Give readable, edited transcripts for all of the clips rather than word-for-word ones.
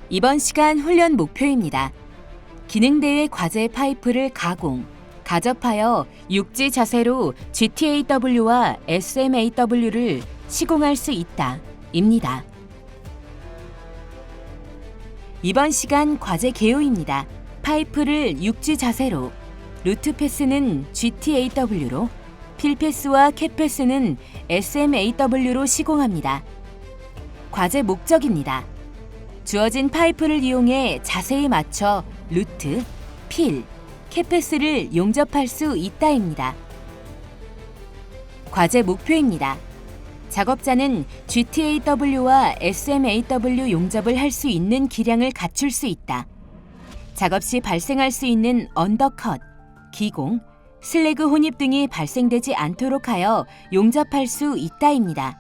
이번 시간 훈련 목표입니다. 기능대회 과제 파이프를 가공, 가접하여 육지 자세로 GTAW와 SMAW를 시공할 수 있다. 입니다. 이번 시간 과제 개요입니다. 파이프를 육지 자세로, 루트 패스는 GTAW로, 필 패스와 캡 패스는 SMAW로 시공합니다. 과제 목적입니다. 주어진 파이프를 이용해 자세히 맞춰 루트, 필, 캡 패스를 용접할 수 있다입니다. 과제 목표입니다. 작업자는 GTAW와 SMAW 용접을 할 수 있는 기량을 갖출 수 있다. 작업 시 발생할 수 있는 언더컷, 기공, 슬래그 혼입 등이 발생되지 않도록 하여 용접할 수 있다입니다.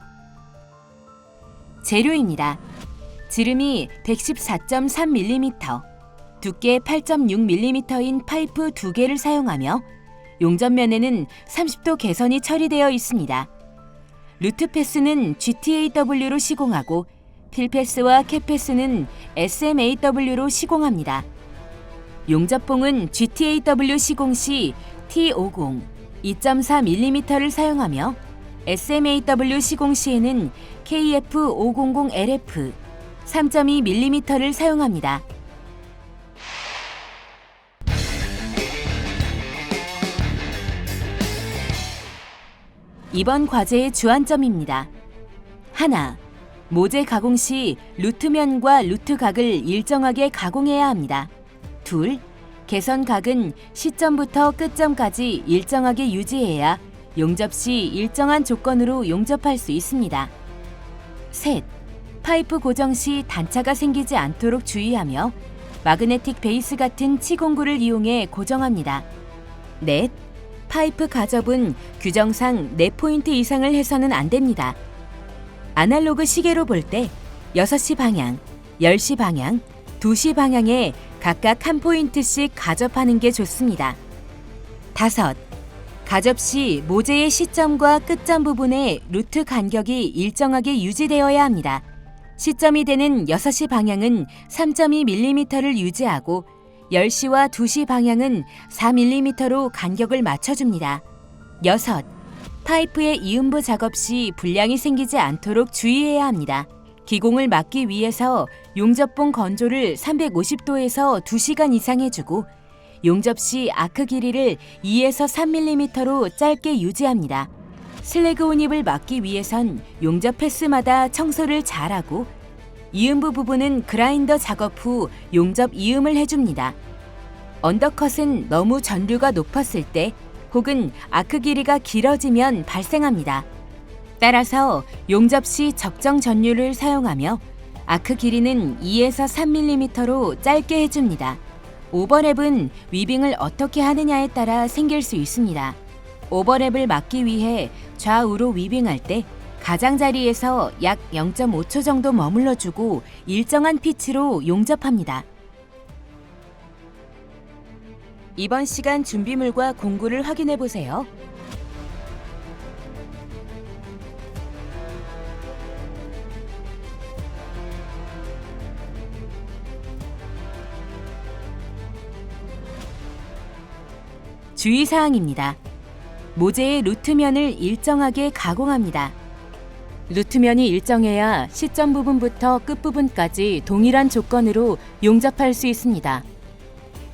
재료입니다. 지름이 114.3mm, 두께 8.6mm인 파이프 2개를 사용하며 용접면에는 30도 개선이 처리되어 있습니다. 루트 패스는 GTAW로 시공하고 필 패스와 캡 패스는 SMAW로 시공합니다. 용접봉은 GTAW 시공 시 T50 2.4mm를 사용하며 SMAW 시공 시에는 KF500LF 3.2mm를 사용합니다. 이번 과제의 주안점입니다. 하나, 모재 가공 시 루트면과 루트각을 일정하게 가공해야 합니다. 둘, 개선각은 시점부터 끝점까지 일정하게 유지해야 용접 시 일정한 조건으로 용접할 수 있습니다. 셋, 파이프 고정 시 단차가 생기지 않도록 주의하며 마그네틱 베이스 같은 치공구를 이용해 고정합니다. 넷, 파이프 가접은 규정상 4포인트 이상을 해서는 안 됩니다. 아날로그 시계로 볼 때 6시 방향, 10시 방향, 2시 방향에 각각 1포인트씩 가접하는 게 좋습니다. 다섯, 가접 시 모재의 시점과 끝점 부분의 루트 간격이 일정하게 유지되어야 합니다. 시점이 되는 6시 방향은 3.2mm를 유지하고 10시와 2시 방향은 4mm로 간격을 맞춰줍니다. 여섯, 파이프의 이음부 작업 시 불량이 생기지 않도록 주의해야 합니다. 기공을 막기 위해서 용접봉 건조를 350도에서 2시간 이상 해주고 용접 시 아크 길이를 2에서 3mm로 짧게 유지합니다. 슬래그 혼입을 막기 위해선 용접 패스마다 청소를 잘하고 이음부 부분은 그라인더 작업 후 용접 이음을 해줍니다. 언더컷은 너무 전류가 높았을 때 혹은 아크 길이가 길어지면 발생합니다. 따라서 용접 시 적정 전류를 사용하며 아크 길이는 2에서 3mm로 짧게 해줍니다. 오버랩은 위빙을 어떻게 하느냐에 따라 생길 수 있습니다. 오버랩을 막기 위해 좌우로 위빙할 때 가장자리에서 약 0.5초 정도 머물러주고 일정한 피치로 용접합니다. 이번 시간 준비물과 공구를 확인해 보세요. 주의사항입니다. 모재의 루트면을 일정하게 가공합니다. 루트면이 일정해야 시점 부분부터 끝 부분까지 동일한 조건으로 용접할 수 있습니다.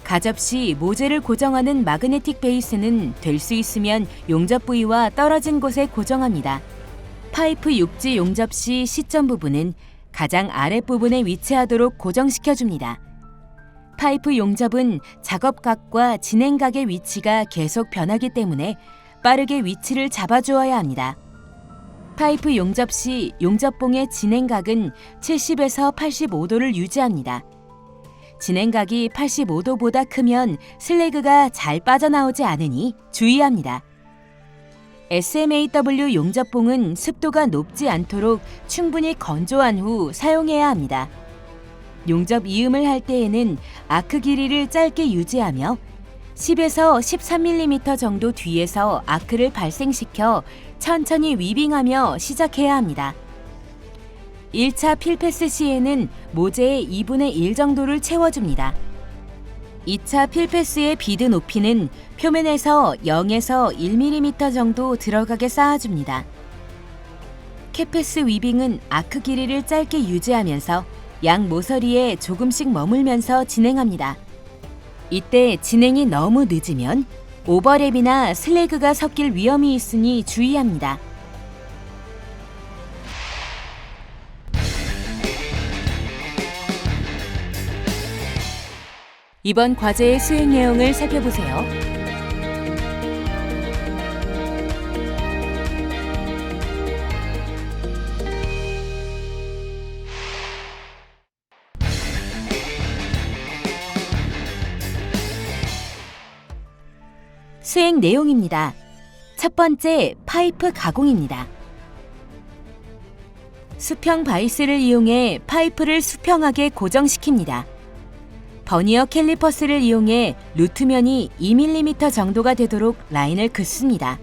가접 시 모재를 고정하는 마그네틱 베이스는 될 수 있으면 용접 부위와 떨어진 곳에 고정합니다. 파이프 육지 용접 시 시점 부분은 가장 아랫부분에 위치하도록 고정시켜줍니다. 파이프 용접은 작업각과 진행각의 위치가 계속 변하기 때문에 빠르게 위치를 잡아주어야 합니다. 파이프 용접 시 용접봉의 진행각은 70에서 85도를 유지합니다. 진행각이 85도보다 크면 슬래그가 잘 빠져나오지 않으니 주의합니다. SMAW 용접봉은 습도가 높지 않도록 충분히 건조한 후 사용해야 합니다. 용접 이음을 할 때에는 아크 길이를 짧게 유지하며 10에서 13mm 정도 뒤에서 아크를 발생시켜 천천히 위빙하며 시작해야 합니다. 1차 필패스 시에는 모재의 2분의 1 정도를 채워줍니다. 2차 필패스의 비드 높이는 표면에서 0에서 1mm 정도 들어가게 쌓아줍니다. 캐패스 위빙은 아크 길이를 짧게 유지하면서 양 모서리에 조금씩 머물면서 진행합니다. 이때 진행이 너무 늦으면 오버랩이나 슬래그가 섞일 위험이 있으니 주의합니다. 이번 과제의 수행 내용을 살펴보세요. 수행 내용입니다. 첫 번째, 파이프 가공입니다. 수평 바이스를 이용해 파이프를 수평하게 고정시킵니다. 버니어 캘리퍼스를 이용해 루트면이 2mm 정도가 되도록 라인을 긋습니다.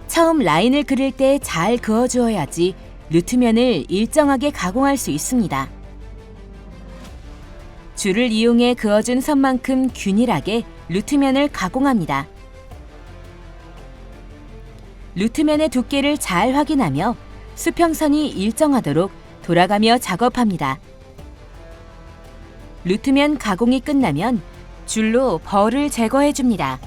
처음 라인을 그릴 때 잘 그어주어야지 루트면을 일정하게 가공할 수 있습니다. 줄을 이용해 그어준 선만큼 균일하게 루트면을 가공합니다. 루트면의 두께를 잘 확인하며 수평선이 일정하도록 돌아가며 작업합니다. 루트면 가공이 끝나면 줄로 벌을 제거해 줍니다.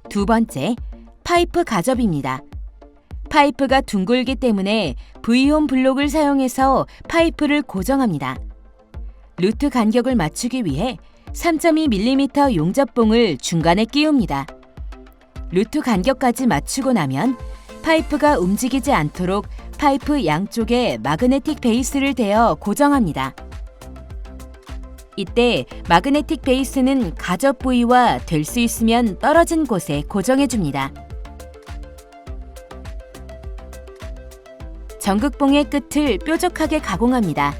두 번째, 파이프 가접입니다. 파이프가 둥글기 때문에 V홈 블록을 사용해서 파이프를 고정합니다. 루트 간격을 맞추기 위해 3.2mm 용접봉을 중간에 끼웁니다. 루트 간격까지 맞추고 나면 파이프가 움직이지 않도록 파이프 양쪽에 마그네틱 베이스를 대어 고정합니다. 이때 마그네틱 베이스는 가접 부위와 될 수 있으면 떨어진 곳에 고정해줍니다. 전극봉의 끝을 뾰족하게 가공합니다.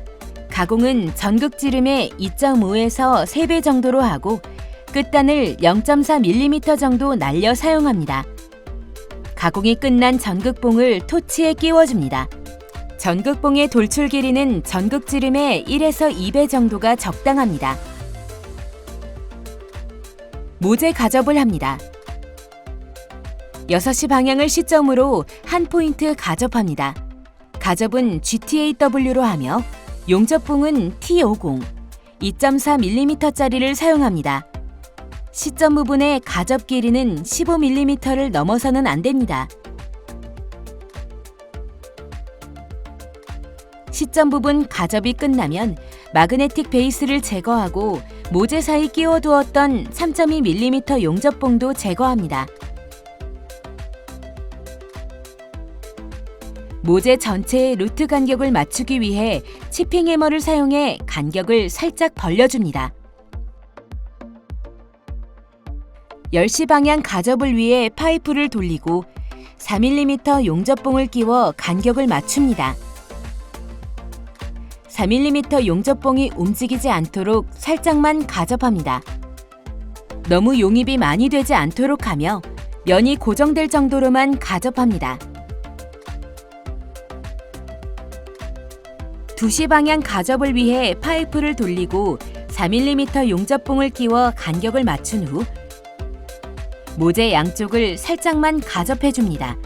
가공은 전극지름의 2.5에서 3배 정도로 하고 끝단을 0.4mm 정도 날려 사용합니다. 가공이 끝난 전극봉을 토치에 끼워줍니다. 전극봉의 돌출 길이는 전극지름의 1에서 2배 정도가 적당합니다. 모재 가접을 합니다. 6시 방향을 시점으로 한 포인트 가접합니다. 가접은 GTAW로 하며 용접봉은 T50, 2.4mm짜리를 사용합니다. 시점 부분의 가접 길이는 15mm를 넘어서는 안 됩니다. 시점 부분 가접이 끝나면 마그네틱 베이스를 제거하고 모재 사이 끼워두었던 3.2mm 용접봉도 제거합니다. 모재 전체의 루트 간격을 맞추기 위해 치핑 해머를 사용해 간격을 살짝 벌려줍니다. 10시 방향 가접을 위해 파이프를 돌리고 4mm 용접봉을 끼워 간격을 맞춥니다. 4mm 용접봉이 움직이지 않도록 살짝만 가접합니다. 너무 용입이 많이 되지 않도록 하며 면이 고정될 정도로만 가접합니다. 2시 방향 가접을 위해 파이프를 돌리고 4mm 용접봉을 끼워 간격을 맞춘 후 모재 양쪽을 살짝만 가접해줍니다.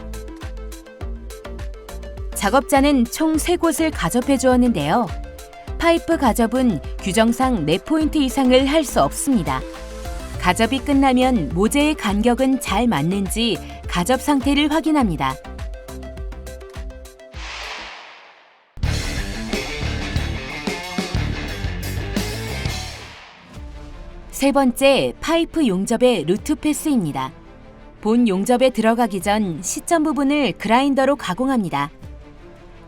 작업자는 총 3곳을 가접해 주었는데요. 파이프 가접은 규정상 4포인트 이상을 할 수 없습니다. 가접이 끝나면 모재의 간격은 잘 맞는지 가접 상태를 확인합니다. 세 번째, 파이프 용접의 루트 패스입니다. 본 용접에 들어가기 전 시점 부분을 그라인더로 가공합니다.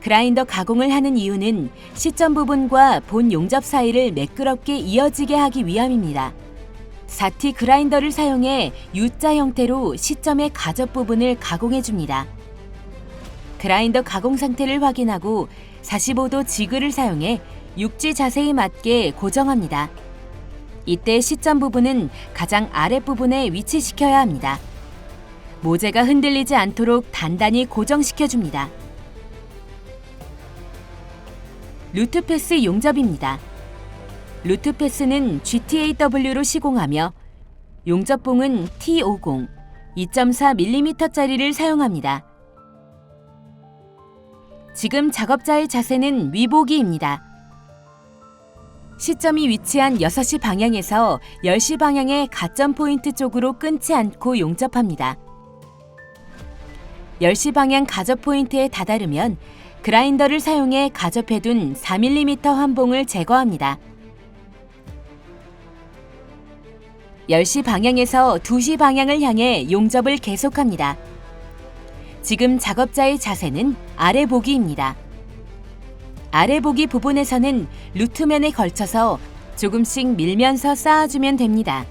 그라인더 가공을 하는 이유는 시점 부분과 본 용접 사이를 매끄럽게 이어지게 하기 위함입니다. 4T 그라인더를 사용해 U자 형태로 시점의 가접 부분을 가공해줍니다. 그라인더 가공 상태를 확인하고 45도 지그를 사용해 육지 자세에 맞게 고정합니다. 이때 시점 부분은 가장 아랫부분에 위치시켜야 합니다. 모재가 흔들리지 않도록 단단히 고정시켜줍니다. 루트패스 용접입니다. 루트패스는 GTAW로 시공하며 용접봉은 T50 2.4mm짜리를 사용합니다. 지금 작업자의 자세는 위보기입니다. 시점이 위치한 6시 방향에서 10시 방향의 가점 포인트 쪽으로 끊지 않고 용접합니다. 10시 방향 가접 포인트에 다다르면 그라인더를 사용해 가접해둔 4mm 환봉을 제거합니다. 10시 방향에서 2시 방향을 향해 용접을 계속합니다. 지금 작업자의 자세는 아래 보기입니다. 아래 보기 부분에서는 루트면에 걸쳐서 조금씩 밀면서 쌓아주면 됩니다.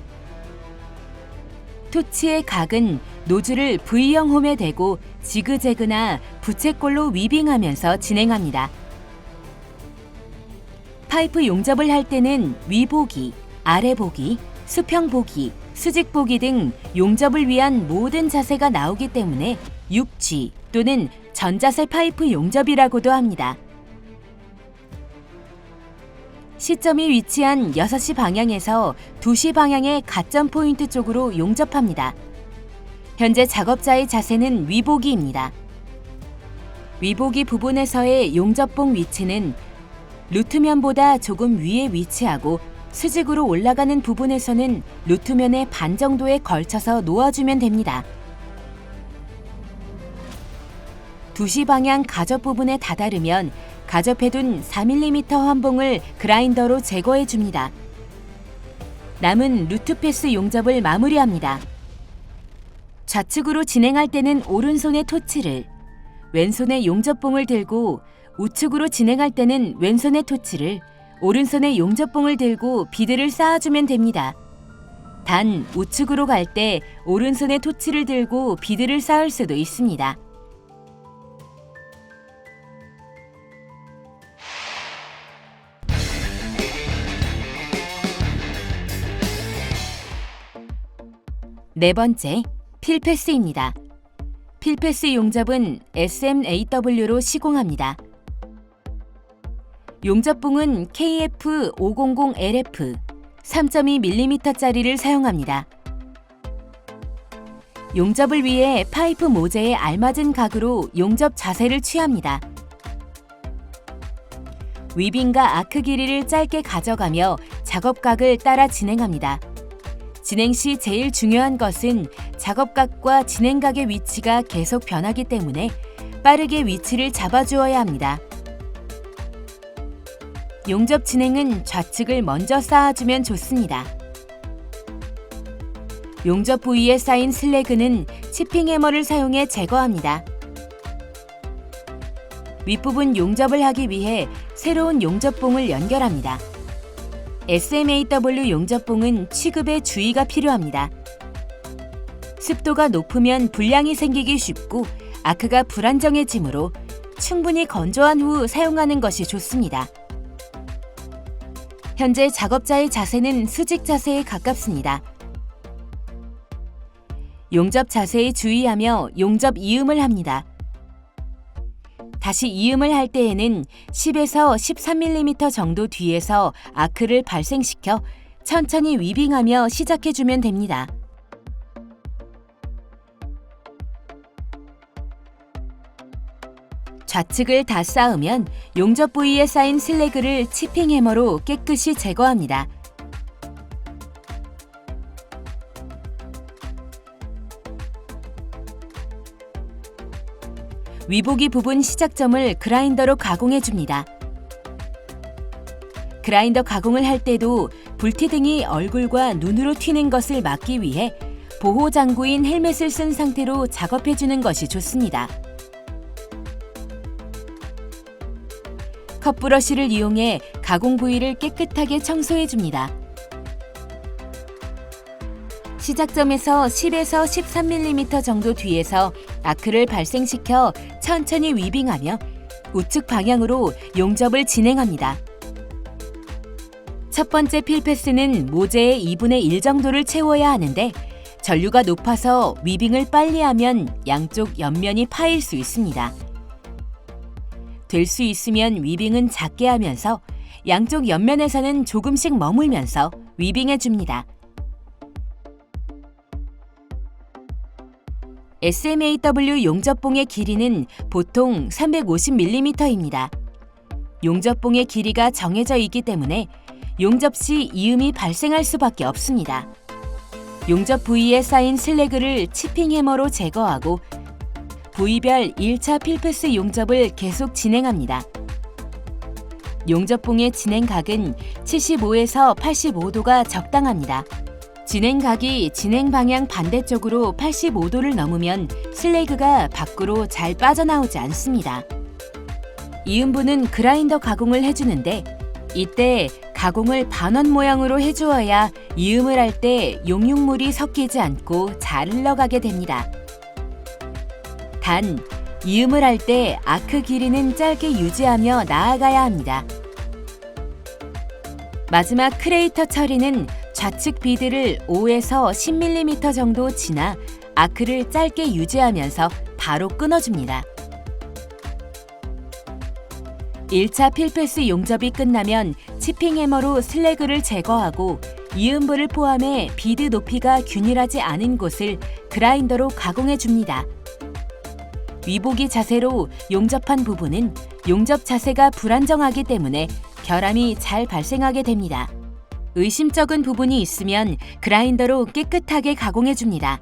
토치의 각은 노즐을 V형 홈에 대고 지그재그나 부채꼴로 위빙하면서 진행합니다. 파이프 용접을 할 때는 위보기, 아래보기, 수평보기, 수직보기 등 용접을 위한 모든 자세가 나오기 때문에 6G 또는 전자세 파이프 용접이라고도 합니다. 시점이 위치한 6시 방향에서 2시 방향의 가점 포인트 쪽으로 용접합니다. 현재 작업자의 자세는 위보기입니다. 위보기 부분에서의 용접봉 위치는 루트면보다 조금 위에 위치하고 수직으로 올라가는 부분에서는 루트면의 반 정도에 걸쳐서 놓아주면 됩니다. 2시 방향 가접 부분에 다다르면 가접해둔 4mm 환봉을 그라인더로 제거해줍니다. 남은 루트패스 용접을 마무리합니다. 좌측으로 진행할 때는 오른손에 토치를, 왼손에 용접봉을 들고 우측으로 진행할 때는 왼손에 토치를, 오른손에 용접봉을 들고 비드를 쌓아주면 됩니다. 단 우측으로 갈 때 오른손에 토치를 들고 비드를 쌓을 수도 있습니다. 네 번째, 필패스입니다. 필패스 용접은 SMAW로 시공합니다. 용접봉은 KF500LF 3.2mm짜리를 사용합니다. 용접을 위해 파이프 모재에 알맞은 각으로 용접 자세를 취합니다. 위빙과 아크 길이를 짧게 가져가며 작업각을 따라 진행합니다. 진행 시 제일 중요한 것은 작업각과 진행각의 위치가 계속 변하기 때문에 빠르게 위치를 잡아주어야 합니다. 용접 진행은 좌측을 먼저 쌓아주면 좋습니다. 용접 부위에 쌓인 슬래그는 치핑 해머를 사용해 제거합니다. 윗부분 용접을 하기 위해 새로운 용접봉을 연결합니다. SMAW 용접봉은 취급에 주의가 필요합니다. 습도가 높으면 불량이 생기기 쉽고 아크가 불안정해지므로 충분히 건조한 후 사용하는 것이 좋습니다. 현재 작업자의 자세는 수직 자세에 가깝습니다. 용접 자세에 주의하며 용접 이음을 합니다. 다시 이음을 할 때에는 10에서 13mm 정도 뒤에서 아크를 발생시켜 천천히 위빙하며 시작해주면 됩니다. 좌측을 다 쌓으면 용접 부위에 쌓인 슬래그를 치핑 해머로 깨끗이 제거합니다. 위보기 부분 시작점을 그라인더로 가공해줍니다. 그라인더 가공을 할 때도 불티등이 얼굴과 눈으로 튀는 것을 막기 위해 보호 장구인 헬멧을 쓴 상태로 작업해주는 것이 좋습니다. 컵브러쉬를 이용해 가공 부위를 깨끗하게 청소해줍니다. 시작점에서 10에서 13mm 정도 뒤에서 아크를 발생시켜 천천히 위빙하며 우측 방향으로 용접을 진행합니다. 첫 번째 필패스는 모재의 2분의 1 정도를 채워야 하는데 전류가 높아서 위빙을 빨리 하면 양쪽 옆면이 파일 수 있습니다. 될 수 있으면 위빙은 작게 하면서 양쪽 옆면에서는 조금씩 머물면서 위빙해 줍니다. SMAW 용접봉의 길이는 보통 350mm입니다. 용접봉의 길이가 정해져 있기 때문에 용접 시 이음이 발생할 수밖에 없습니다. 용접 부위에 쌓인 슬래그를 치핑 해머로 제거하고 부위별 1차 필패스 용접을 계속 진행합니다. 용접봉의 진행각은 75에서 85도가 적당합니다. 진행각이 진행 방향 반대쪽으로 85도를 넘으면 슬래그가 밖으로 잘 빠져나오지 않습니다. 이음부는 그라인더 가공을 해주는데 이때 가공을 반원 모양으로 해주어야 이음을 할 때 용융물이 섞이지 않고 잘 흘러가게 됩니다. 단, 이음을 할 때 아크 길이는 짧게 유지하며 나아가야 합니다. 마지막 크레이터 처리는 좌측 비드를 5에서 10mm 정도 지나 아크를 짧게 유지하면서 바로 끊어줍니다. 1차 필패스 용접이 끝나면 치핑 해머로 슬래그를 제거하고 이음부를 포함해 비드 높이가 균일하지 않은 곳을 그라인더로 가공해 줍니다. 위보기 자세로 용접한 부분은 용접 자세가 불안정하기 때문에 결함이 잘 발생하게 됩니다. 의심쩍은 부분이 있으면 그라인더로 깨끗하게 가공해 줍니다.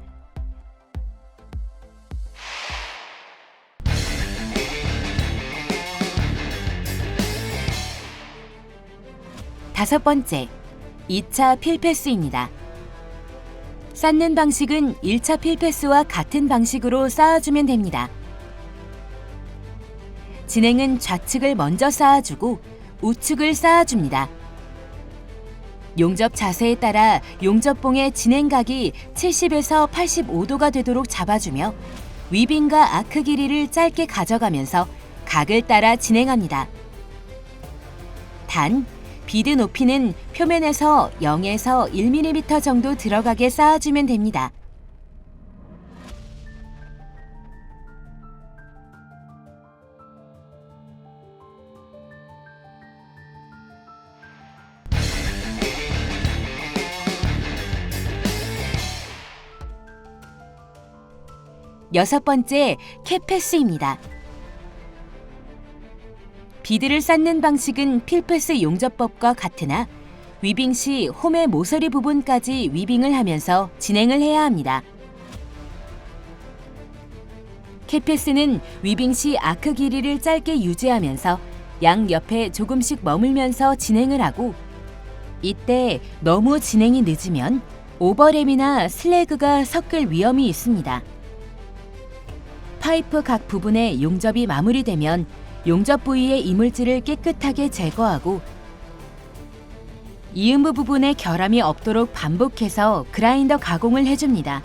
다섯 번째, 2차 필패스입니다. 쌓는 방식은 1차 필패스와 같은 방식으로 쌓아주면 됩니다. 진행은 좌측을 먼저 쌓아주고 우측을 쌓아줍니다. 용접 자세에 따라 용접봉의 진행각이 70에서 85도가 되도록 잡아주며 위빙과 아크 길이를 짧게 가져가면서 각을 따라 진행합니다. 단, 비드 높이는 표면에서 0에서 1mm 정도 들어가게 쌓아주면 됩니다. 여섯 번째, 캡패스입니다. 비드를 쌓는 방식은 필패스 용접법과 같으나 위빙 시 홈의 모서리 부분까지 위빙을 하면서 진행을 해야 합니다. 캡패스는 위빙 시 아크 길이를 짧게 유지하면서 양 옆에 조금씩 머물면서 진행을 하고 이때 너무 진행이 늦으면 오버랩이나 슬래그가 섞일 위험이 있습니다. 파이프 각 부분의 용접이 마무리되면 용접 부위의 이물질을 깨끗하게 제거하고 이음부 부분에 결함이 없도록 반복해서 그라인더 가공을 해줍니다.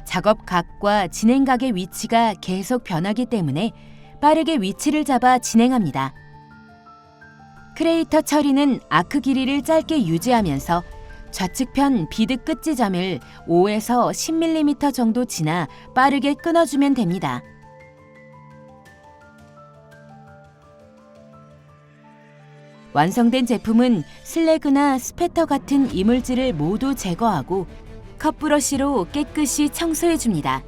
작업 각과 진행 각의 위치가 계속 변하기 때문에 빠르게 위치를 잡아 진행합니다. 크레이터 처리는 아크 길이를 짧게 유지하면서 좌측편 비드 끝 지점을 5에서 10mm 정도 지나 빠르게 끊어주면 됩니다. 완성된 제품은 슬래그나 스패터 같은 이물질을 모두 제거하고 컵브러쉬로 깨끗이 청소해줍니다.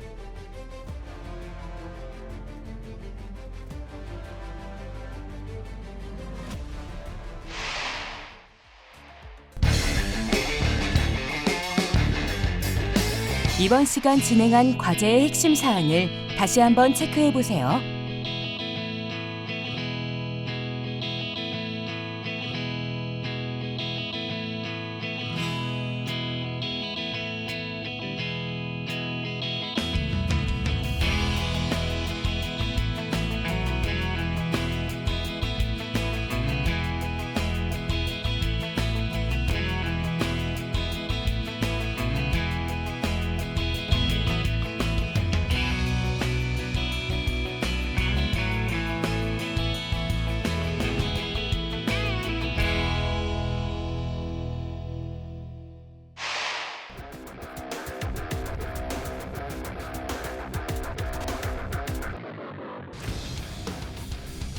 이번 시간 진행한 과제의 핵심 사항을 다시 한번 체크해 보세요.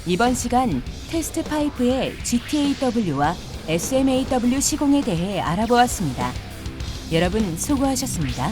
이번 시간 테스트 파이프의 GTAW와 SMAW 시공에 대해 알아보았습니다. 여러분 수고하셨습니다.